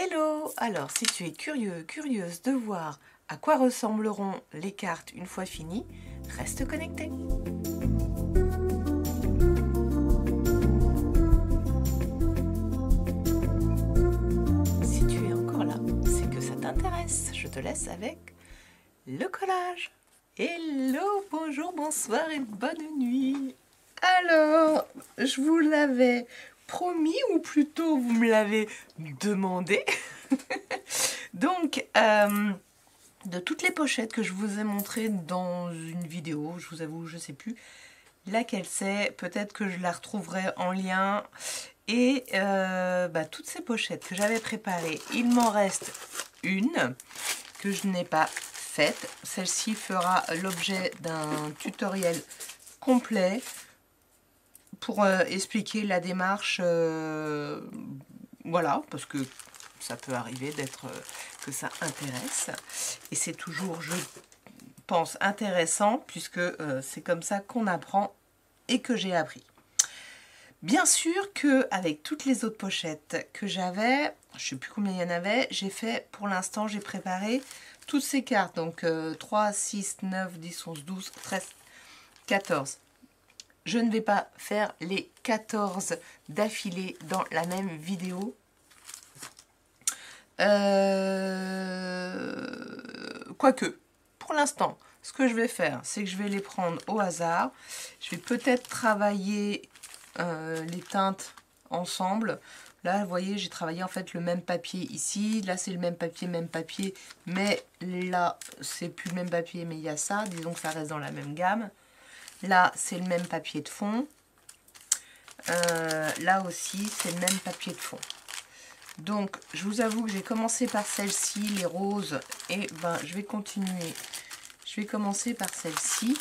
Hello! Alors, si tu es curieuse de voir à quoi ressembleront les cartes une fois finies, reste connecté. Si tu es encore là, c'est que ça t'intéresse. Je te laisse avec le collage. Hello, bonjour, bonsoir et bonne nuit. Alors, je vous l'avais promis, ou plutôt vous me l'avez demandé. Donc, de toutes les pochettes que je vous ai montrées dans une vidéo, je vous avoue, je ne sais plus laquelle c'est, peut-être que je la retrouverai en lien. Et toutes ces pochettes que j'avais préparées, il m'en reste une que je n'ai pas faite. Celle-ci fera l'objet d'un tutoriel complet pour expliquer la démarche, voilà, parce que ça peut arriver d'être que ça intéresse. Et c'est toujours, je pense, intéressant, puisque c'est comme ça qu'on apprend et que j'ai appris. Bien sûr que avec toutes les autres pochettes que j'avais, je ne sais plus combien il y en avait, j'ai fait, pour l'instant, j'ai préparé toutes ces cartes. Donc 3, 6, 9, 10, 11, 12, 13, 14. Je ne vais pas faire les 14 d'affilée dans la même vidéo. Quoique, pour l'instant, ce que je vais faire, c'est que je vais les prendre au hasard. Je vais peut-être travailler les teintes ensemble. Là, vous voyez, j'ai travaillé en fait le même papier ici. Là, c'est le même papier, mais là, c'est plus le même papier, mais il y a ça. Disons que ça reste dans la même gamme. Là, c'est le même papier de fond. Là aussi, c'est le même papier de fond. Donc, je vous avoue que j'ai commencé par celle-ci, les roses, et je vais continuer. Je vais commencer par celle-ci.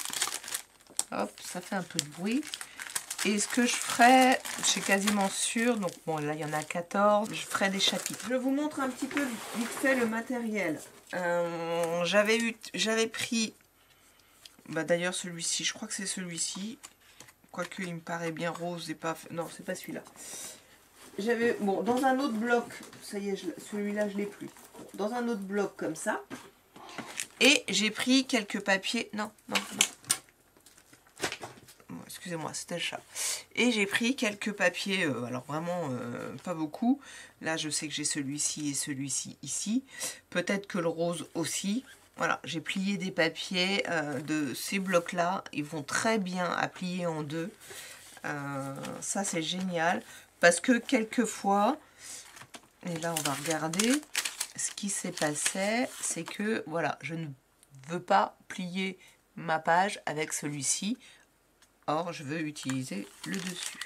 Hop, ça fait un peu de bruit. Et ce que je ferai, je suis quasiment sûre, donc bon, là, il y en a 14, je ferai des chapitres. Je vous montre un petit peu vite fait le matériel. J'avais pris, d'ailleurs celui-ci, je crois que c'est celui-ci. Quoique, il me paraît bien rose et pas... Non, c'est pas celui-là. J'avais... Bon, dans un autre bloc, ça y est, celui-là, je l'ai plus. Dans un autre bloc comme ça. Et j'ai pris quelques papiers... Non. Excusez-moi, c'était le chat. Et j'ai pris quelques papiers, alors vraiment pas beaucoup. Là, je sais que j'ai celui-ci et celui-ci ici. Peut-être que le rose aussi. Voilà, j'ai plié des papiers de ces blocs-là. Ils vont très bien à plier en deux. Ça, c'est génial. Parce que quelquefois, et là, on va regarder, ce qui s'est passé, c'est que, voilà, je ne veux pas plier ma page avec celui-ci. Or, je veux utiliser le dessus.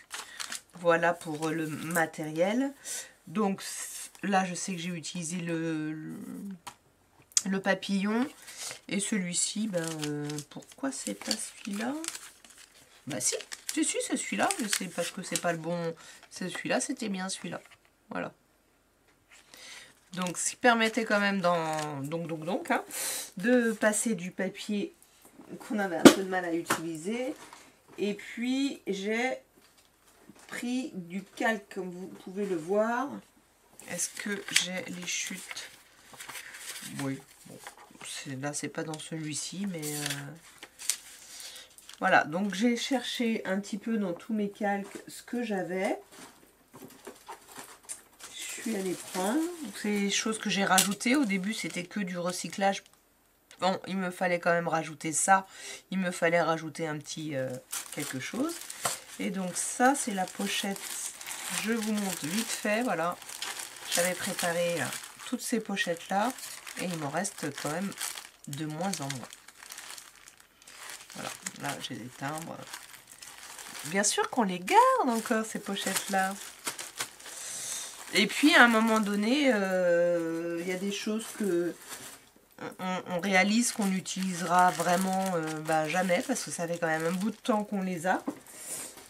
Voilà pour le matériel. Donc, là, je sais que j'ai utilisé le papillon. Et celui-ci, pourquoi c'est pas celui-là? Si, c'est celui-là. Je sais parce que c'est pas le bon. C'est celui-là, c'était bien celui-là. Voilà. Donc, ce qui permettait quand même de passer du papier qu'on avait un peu de mal à utiliser. Et puis, j'ai pris du calque, comme vous pouvez le voir. Est-ce que j'ai les chutes? Oui. Bon, là, c'est pas dans celui-ci, mais... Voilà, donc j'ai cherché un petit peu dans tous mes calques ce que j'avais. Je suis allée prendre. C'est des choses que j'ai rajoutées. Au début, c'était que du recyclage. Bon, il me fallait quand même rajouter ça. Il me fallait rajouter un petit quelque chose. Et donc ça, c'est la pochette. Je vous montre vite fait, voilà. J'avais préparé toutes ces pochettes-là. Et il m'en reste quand même de moins en moins. Voilà, là j'ai des timbres. Bien sûr qu'on les garde encore, ces pochettes-là. Et puis, à un moment donné, il y a des choses que... On réalise qu'on n'utilisera vraiment jamais, parce que ça fait quand même un bout de temps qu'on les a.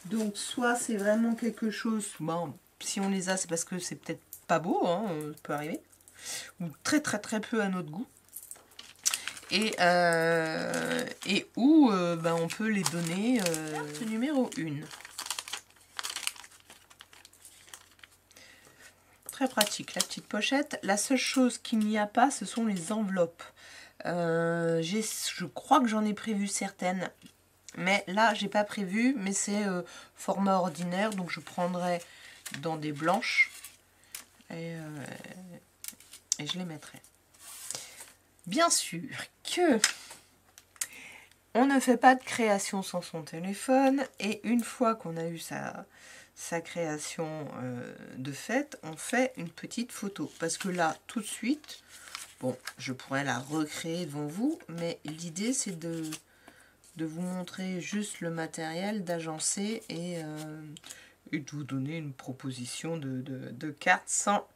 Donc soit c'est vraiment quelque chose, bon, si on les a c'est parce que c'est peut-être pas beau, hein, ça peut arriver, ou très peu à notre goût, et où on peut les donner. Carte numéro 1. très pratique, la petite pochette. La seule chose qu'il n'y a pas, ce sont les enveloppes. Je crois que j'en ai prévu certaines. Mais là, j'ai pas prévu, mais c'est format ordinaire, donc je prendrai dans des blanches et je les mettrai. Bien sûr que on ne fait pas de création sans son téléphone, et une fois qu'on a eu sa création de fait, on fait une petite photo. Parce que là, tout de suite, bon, je pourrais la recréer devant vous, mais l'idée c'est de vous montrer juste le matériel, d'agencer et de vous donner une proposition de carte sans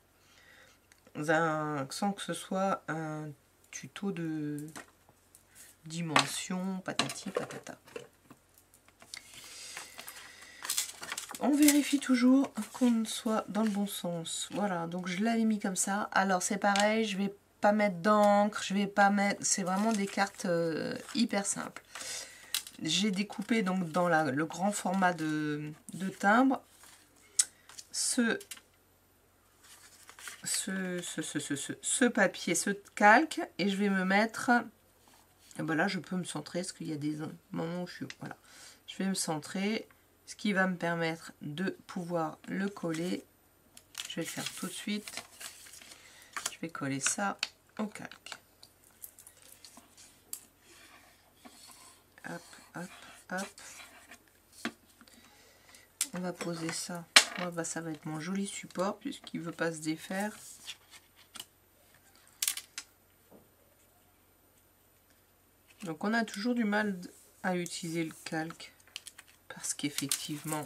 que ce soit un tuto de dimension, patati patata. On vérifie toujours qu'on soit dans le bon sens. Voilà, donc je l'avais mis comme ça. Alors c'est pareil, je vais pas mettre d'encre, je vais pas mettre... C'est vraiment des cartes hyper simples. J'ai découpé donc dans le grand format de timbre ce papier, ce calque, et je vais me mettre... Et ben là, je peux me centrer, parce qu'il y a des moments où je suis... Voilà. Je vais me centrer, ce qui va me permettre de pouvoir le coller. Je vais le faire tout de suite. Je vais coller ça au calque. Hop, hop, hop. On va poser ça. Oh, bah, ça va être mon joli support, puisqu'il ne veut pas se défaire. Donc on a toujours du mal à utiliser le calque parce qu'effectivement,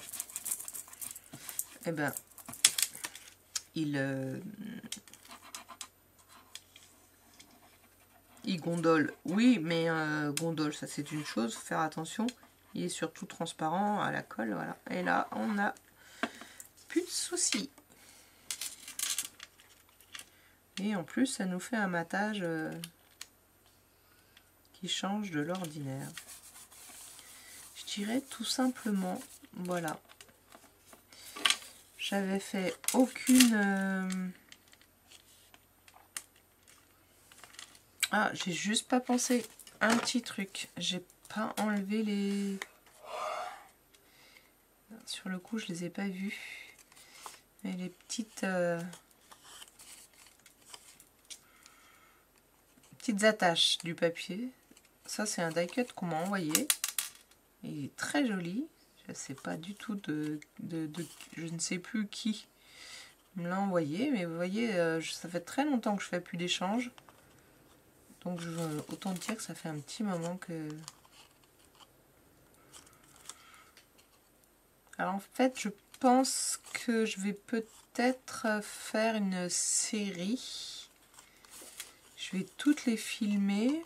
eh ben, il gondole. Oui, mais gondole, ça c'est une chose, faut faire attention. Il est surtout transparent à la colle, voilà. Et là, on a plus de soucis. Et en plus, ça nous fait un matage qui change de l'ordinaire. Je dirais tout simplement, voilà. J'avais fait aucune... Ah, j'ai juste pas pensé un petit truc. J'ai pas enlevé les... Sur le coup, je les ai pas vus. Mais les petites attaches du papier. Ça, c'est un die cut qu'on m'a envoyé. Il est très joli. Je sais pas du tout je ne sais plus qui me l'a envoyé. Mais vous voyez, ça fait très longtemps que je fais plus d'échanges. Donc, autant dire que ça fait un petit moment que... Alors, en fait, je pense que je vais peut-être faire une série. Je vais toutes les filmer.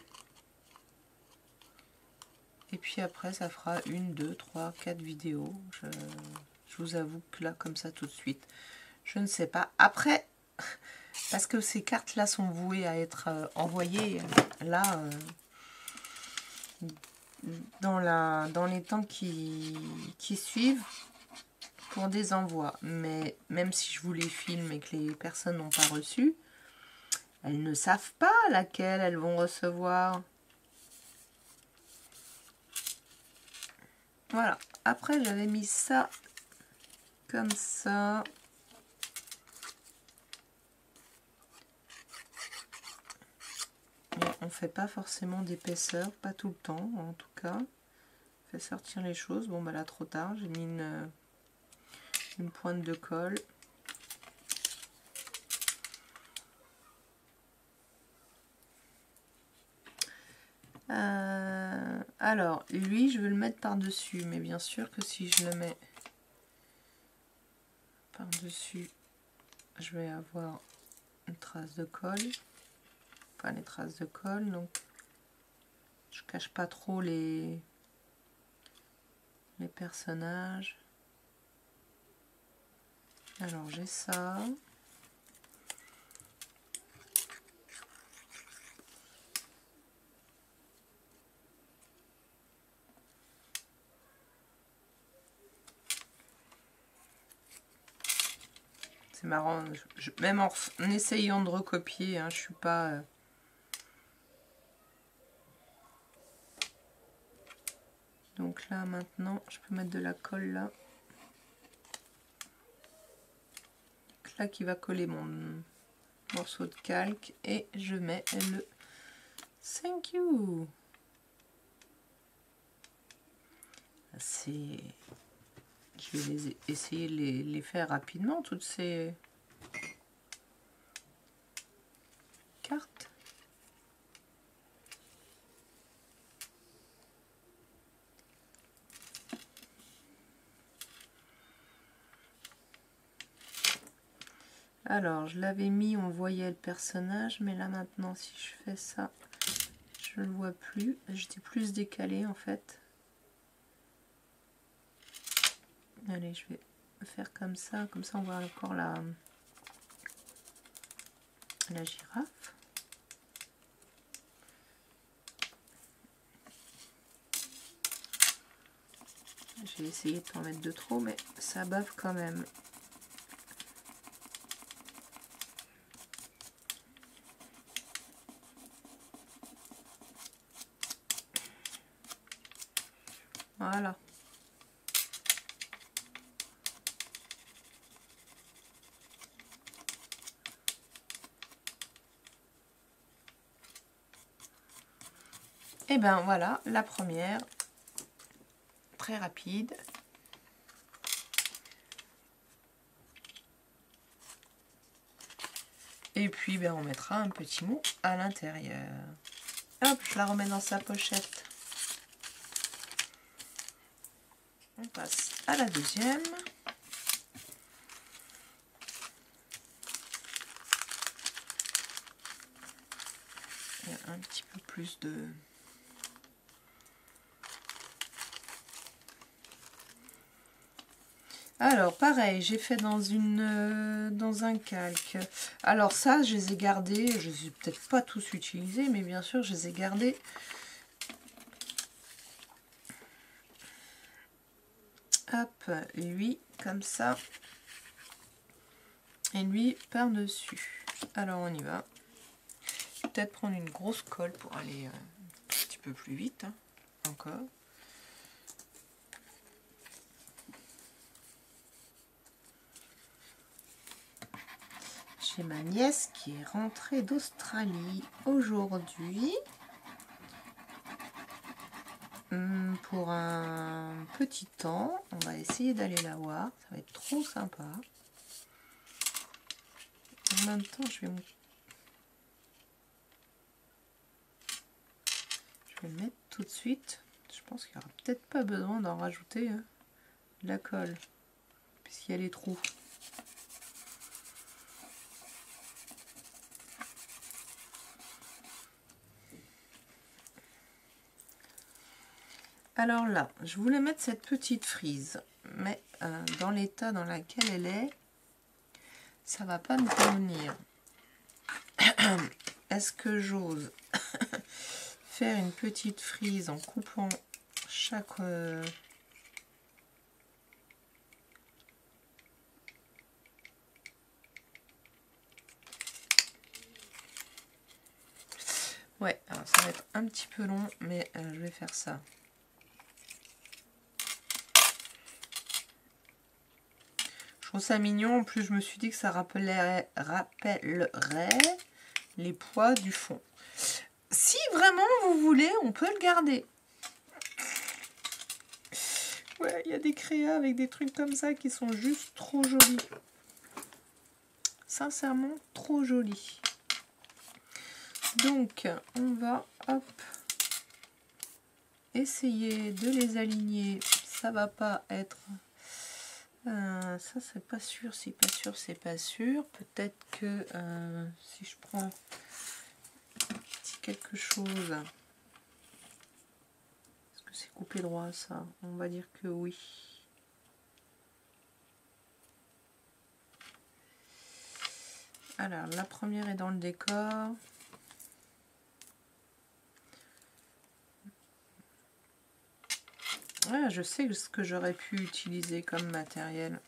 Et puis après, ça fera 1, 2, 3, 4 vidéos. Je vous avoue que là, comme ça, tout de suite, je ne sais pas. Après, parce que ces cartes-là sont vouées à être envoyées, là, dans les temps qui suivent, pour des envois. Mais même si je vous les filme et que les personnes n'ont pas reçu, elles ne savent pas laquelle elles vont recevoir. Voilà. Après, j'avais mis ça comme ça. On ne fait pas forcément d'épaisseur, pas tout le temps en tout cas. On fait sortir les choses. Bon, bah là, trop tard. J'ai mis une pointe de colle. Alors, lui, je vais le mettre par-dessus, mais bien sûr que si je le mets par-dessus, je vais avoir une trace de colle. Enfin, les traces de colle, donc je cache pas trop les personnages. Alors, j'ai ça. C'est marrant, même en essayant de recopier, hein, je suis pas... Donc là, maintenant, je peux mettre de la colle là. Donc là, qui va coller mon morceau de calque. Et je mets le thank you. C'est... Je vais essayer de les faire rapidement, toutes ces cartes. Alors, je l'avais mis, on voyait le personnage, mais là maintenant, si je fais ça, je ne le vois plus. J'étais plus décalé en fait. Allez, je vais faire comme ça on voit encore la girafe. J'ai essayé de pas en mettre de trop, mais ça bave quand même. Voilà. Et ben voilà, la première, très rapide. Et puis ben, on mettra un petit mot à l'intérieur. Hop, je la remets dans sa pochette. On passe à la deuxième. Il y a un petit peu plus de... Alors, pareil, j'ai fait dans un calque. Alors ça, je les ai gardés. Je ne les ai peut-être pas tous utilisés, mais bien sûr, je les ai gardés. Hop, lui, comme ça. Et lui, par-dessus. Alors, on y va. Je vais peut-être prendre une grosse colle pour aller un petit peu plus vite. Hein, encore. J'ai ma nièce qui est rentrée d'Australie aujourd'hui pour un petit temps. On va essayer d'aller la voir, ça va être trop sympa. En même temps, je vais le mettre tout de suite. Je pense qu'il n'y aura peut-être pas besoin d'en rajouter de la colle, puisqu'il y a les trous. Alors là, je voulais mettre cette petite frise, mais dans l'état dans lequel elle est, ça va pas me convenir. Est-ce que j'ose faire une petite frise en coupant chaque... Ouais, alors ça va être un petit peu long, mais je vais faire ça. Je trouve ça mignon, en plus je me suis dit que ça rappellerait les poids du fond. Si vraiment vous voulez, on peut le garder. Ouais, il y a des créas avec des trucs comme ça qui sont juste trop jolis. Sincèrement, trop jolis. Donc, on va, hop, essayer de les aligner. Ça va pas être... ça, c'est pas sûr, c'est pas sûr, c'est pas sûr. Peut-être que si je prends quelque chose... Est-ce que c'est coupé droit, ça? On va dire que oui. Alors, la première est dans le décor. Ouais, je sais ce que j'aurais pu utiliser comme matériel.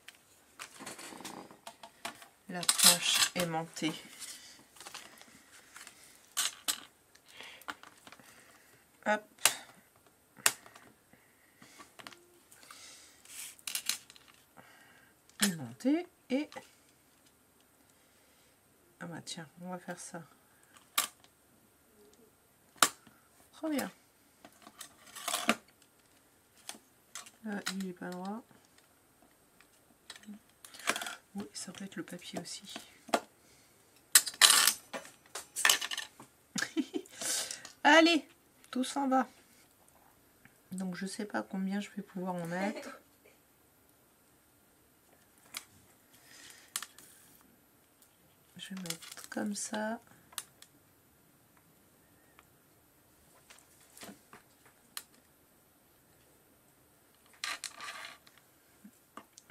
la planche aimantée. Hop. Aimantée et... Ah bah tiens, on va faire ça. Trop bien. Là, il n'est pas droit. Oui, ça peut être le papier aussi. Allez, tout s'en va. Donc je sais pas combien je vais pouvoir en mettre. Je vais mettre comme ça.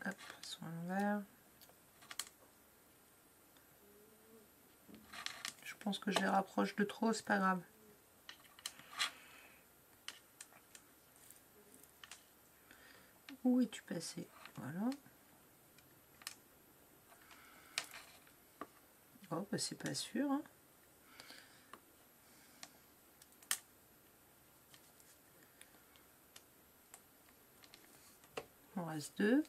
Hop, sur l'envers. Je pense que je les rapproche de trop, c'est pas grave. Où es-tu passé? Voilà. Oh, bah c'est pas sûr. Hein. On reste 2.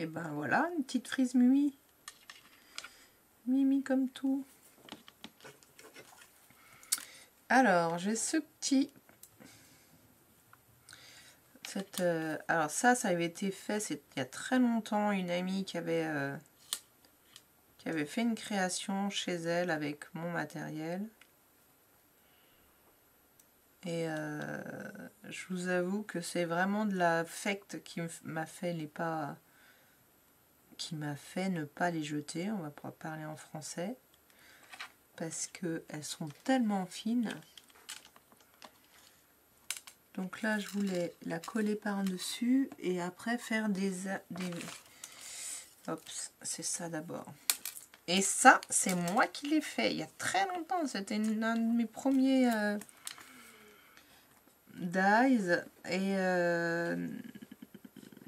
Et ben voilà, une petite frise Mimi. Mimi comme tout. Alors, j'ai ce petit... alors ça avait été fait, c'est il y a très longtemps, une amie qui avait fait une création chez elle avec mon matériel. Et je vous avoue que c'est vraiment de l'affect qui m'a fait ne pas les jeter. On va pouvoir parler en français. Parce qu'elles sont tellement fines. Donc là, je voulais la coller par-dessus et après faire des... Hop, c'est ça d'abord. Et ça, c'est moi qui l'ai fait il y a très longtemps. C'était un de mes premiers dies. Et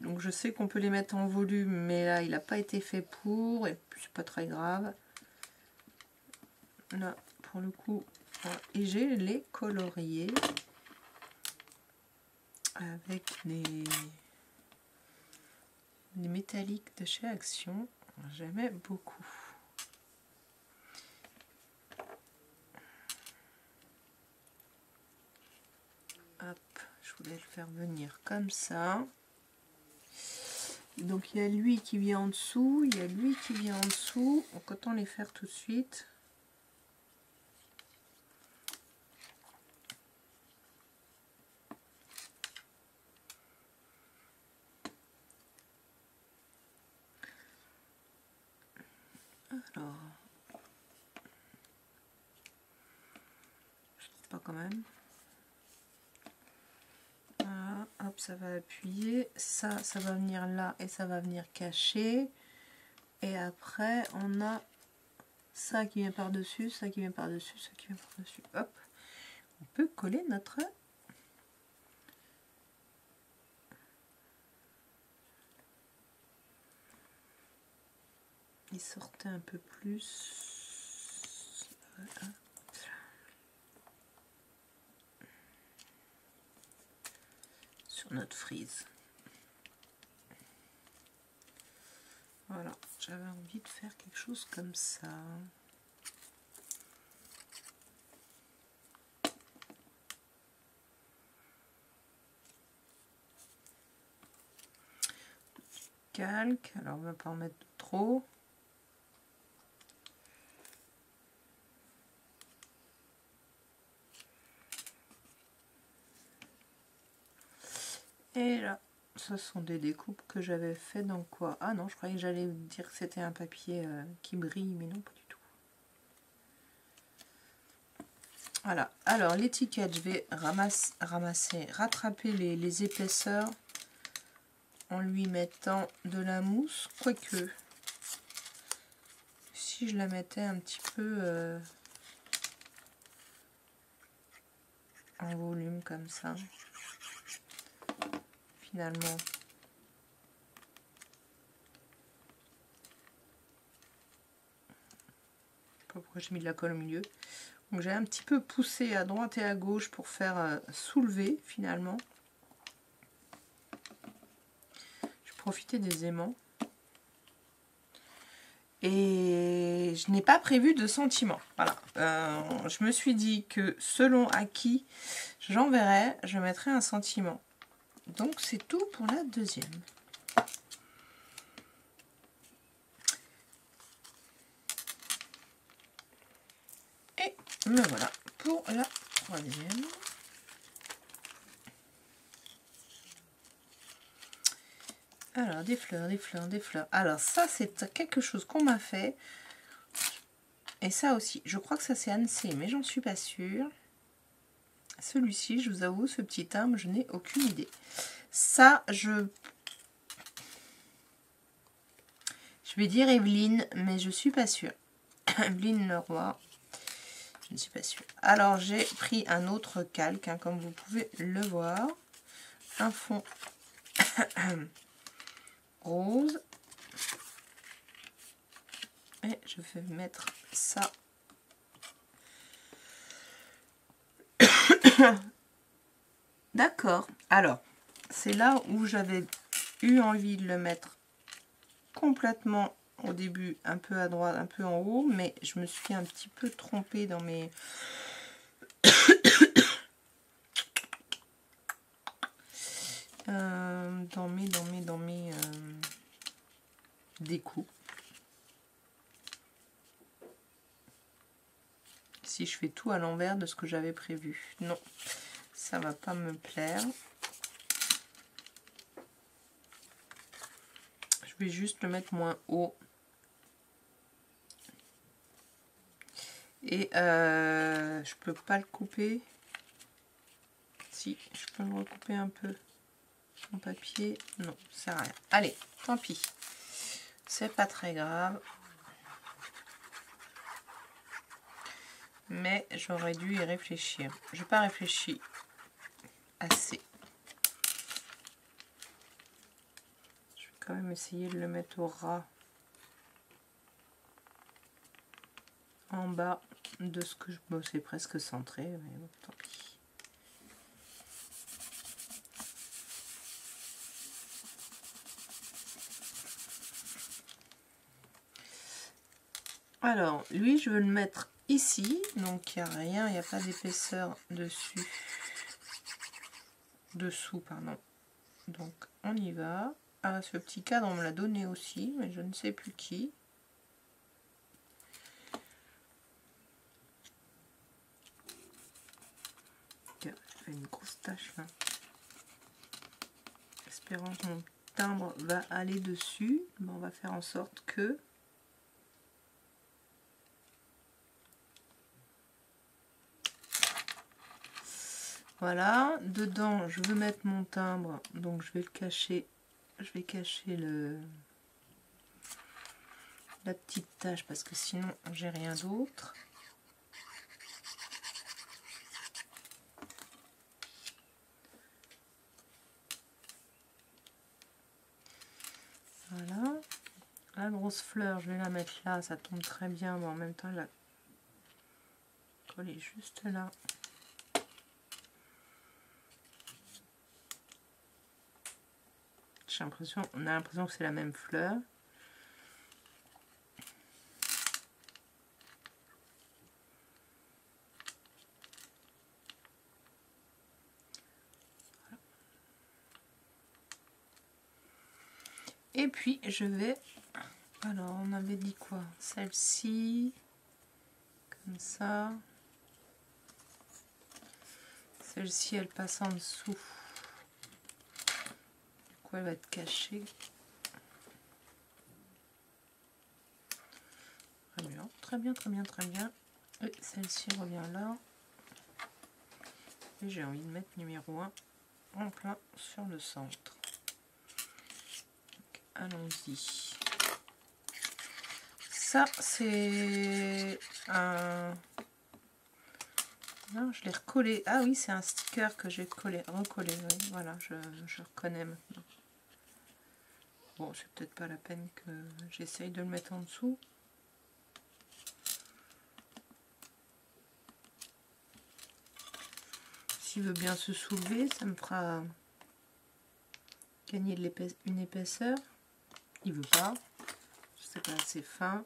donc je sais qu'on peut les mettre en volume, mais là, il n'a pas été fait pour. Et puis, c'est pas très grave. Là, pour le coup, et j'ai les coloriés avec les métalliques de chez Action. J'aimais beaucoup. Hop, je voulais le faire venir comme ça. Donc il y a lui qui vient en dessous, il y a lui qui vient en dessous. Donc autant les faire tout de suite. Alors, je sais pas quand même. Voilà, hop, ça va appuyer. Ça va venir là et ça va venir cacher. Et après, on a ça qui vient par-dessus, ça qui vient par-dessus, ça qui vient par-dessus. Hop, on peut coller notre... Il sortait un peu plus. Voilà. Sur notre frise. Voilà, j'avais envie de faire quelque chose comme ça. Calque, alors on va pas en mettre trop. Et là, ce sont des découpes que j'avais fait dans quoi? Ah non, je croyais que j'allais dire que c'était un papier qui brille, mais non, pas du tout. Voilà, alors l'étiquette, je vais rattraper les épaisseurs en lui mettant de la mousse, quoique si je la mettais un petit peu en volume comme ça, finalement. Je sais pas pourquoi j'ai mis de la colle au milieu. Donc j'ai un petit peu poussé à droite et à gauche pour faire soulever finalement. Je profitais des aimants. Et je n'ai pas prévu de sentiment. Voilà. Je me suis dit que selon à qui j'enverrai, je mettrai un sentiment. Donc c'est tout pour la deuxième. Et me voilà pour la troisième. Alors, des fleurs, des fleurs, des fleurs. Alors, ça, c'est quelque chose qu'on m'a fait. Et ça aussi, je crois que ça, c'est Annecy, mais j'en suis pas sûre. Celui-ci, je vous avoue, ce petit timbre, je n'ai aucune idée. Ça, je vais dire Evelyne, mais je suis pas sûre. Evelyne Leroy, je ne suis pas sûre. Alors, j'ai pris un autre calque, hein, comme vous pouvez le voir. Un fond rose. Et je vais mettre ça. D'accord. Alors, c'est là où j'avais eu envie de le mettre complètement au début, un peu à droite, un peu en haut, mais je me suis un petit peu trompée dans mes... dans mes découpes. Si je fais tout à l'envers de ce que j'avais prévu. Non, ça va pas me plaire. Je vais juste le mettre moins haut. Et je peux pas le couper. Si, je peux le recouper un peu. Mon papier, non, ça sert à rien. Allez, tant pis. C'est pas très grave. Mais j'aurais dû y réfléchir. Je n'ai pas réfléchi assez. Je vais quand même essayer de le mettre au ras. En bas de ce que je... Bon, c'est presque centré, mais bon, tant pis. Alors, lui, je veux le mettre ici. Donc, il n'y a rien, il n'y a pas d'épaisseur dessus. Dessous, pardon. Donc, on y va. Ah, ce petit cadre, on me l'a donné aussi, mais je ne sais plus qui. Tiens, je fais une grosse tache là. Espérant que mon timbre va aller dessus. Bon, on va faire en sorte que... Voilà, dedans je veux mettre mon timbre, donc je vais le cacher. Je vais cacher la petite tache parce que sinon j'ai rien d'autre. Voilà. La grosse fleur, je vais la mettre là, ça tombe très bien, mais en même temps la coller juste là. J'ai l'impression, on a l'impression que c'est la même fleur. Et puis je vais, alors on avait dit quoi? Celle-ci, comme ça. Celle-ci elle passe en dessous. Du coup elle va être cachée. Très bien, très bien, très bien, très bien. Et celle-ci revient là. Et j'ai envie de mettre numéro 1 en plein sur le centre. Allons-y. Ça, c'est un... Non, je l'ai recollé. Ah oui, c'est un sticker que j'ai recollé. Oui, voilà, je reconnais maintenant. Bon, c'est peut-être pas la peine que j'essaye de le mettre en dessous. S'il veut bien se soulever, ça me fera gagner de une épaisseur. Il veut pas. C'est pas assez fin.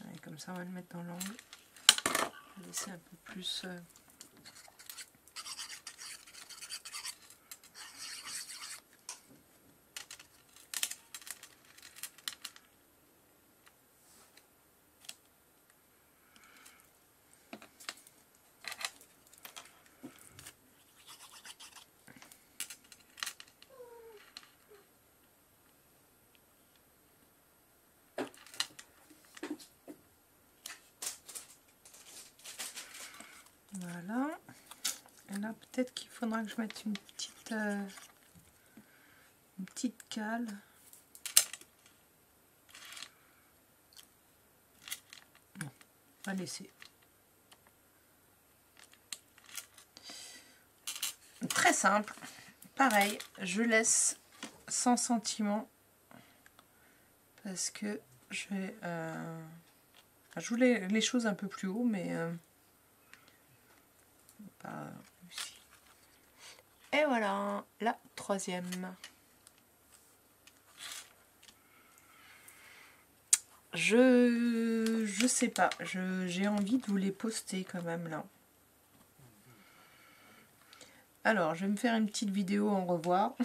Allez, comme ça, on va le mettre dans l'angle. On va laisser un peu plus... Voilà. Et là, peut-être qu'il faudra que je mette une petite cale. Non, on va laisser. Très simple. Pareil, je laisse sans sentiment parce que je vais... je voulais les choses un peu plus haut, mais pas réussi. Et voilà, la troisième. Je sais pas, j'ai envie de vous les poster quand même là. Alors, je vais me faire une petite vidéo en revoir.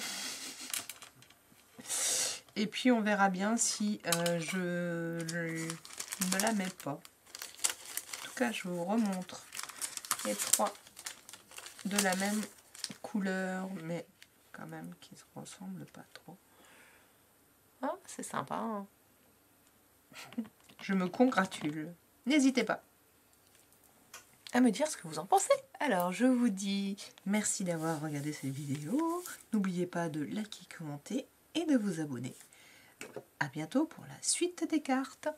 Et puis on verra bien si je ne me la mets pas. En tout cas, je vous remontre les trois de la même couleur, mais quand même qui ne se ressemblent pas trop. Ah, c'est sympa, hein. Je me congratule. N'hésitez pas à me dire ce que vous en pensez. Alors, je vous dis merci d'avoir regardé cette vidéo. N'oubliez pas de liker, commenter et de vous abonner. À bientôt pour la suite des cartes.